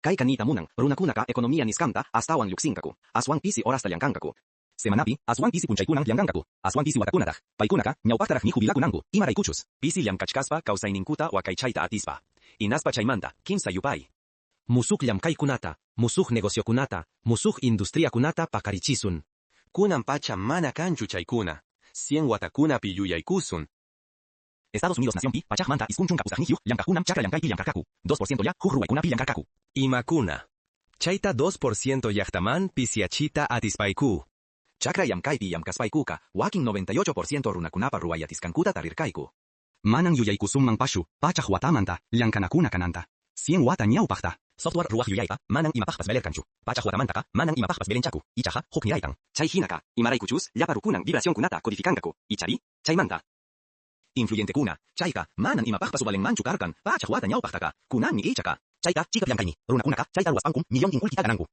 Kay kanita munang, runakunaka ekonomiya niskamta, astawan luksinkaku, aswan pisi orasta llankankaku. Semanapi, aswan pisi punchaykunang llankankaku, aswan pisi watakunataq, paykunaka, ñawpaqtaraq ni jubilakunanku, imaraykuchus. Pisi llamkachkaspa kawsayninkuta wakaychayta atispa. Inaspa chaymanta, kimsa yupay. Musuq llamkaykunata, musuq negociokunata, musuq industriakunata pakarichisun. Kunan pacha mana kanchu chaykuna. 100 watakunapi yuyaykusun. Estados Unidos nación pi, pachajmanta iskunchunka usajniyuq, llankakunam chakra llankaypi llankarkaku. 2% ya, huq ruwaykunapi llankarkaku. Imakuna. Chayta 2% llaqtaman pisiachita atispayku. Chakra llamkaypi llamkaspaykuka, wakin 98% runakunapa ruwayatiskankuta tarirkayku. Manan yuyaykusumman pashu, pachaj watamanta, llankanakuna kananta. 100 wata ñawpaqta. Software ruwaq yuyaypa, manan imapaqpas belerkanchu. Pachaj watamantaqa, manan imapaqpas belenchaku. Ichaja, huk niraytan. Chay hinaka, imaraykuchus, llapa rukunan vibracionkunata codifikankaku. Ichari, chaymanta. Influyentekuna, chayka, manan imapaqpas ubalenmanchu karkan, pachaj wata ñawpaqtaqa, kunanmi ichaqa. Chayka, chikap llankaymi, runakunaka, chayta ruwaspankum, millón inkulkita gananku.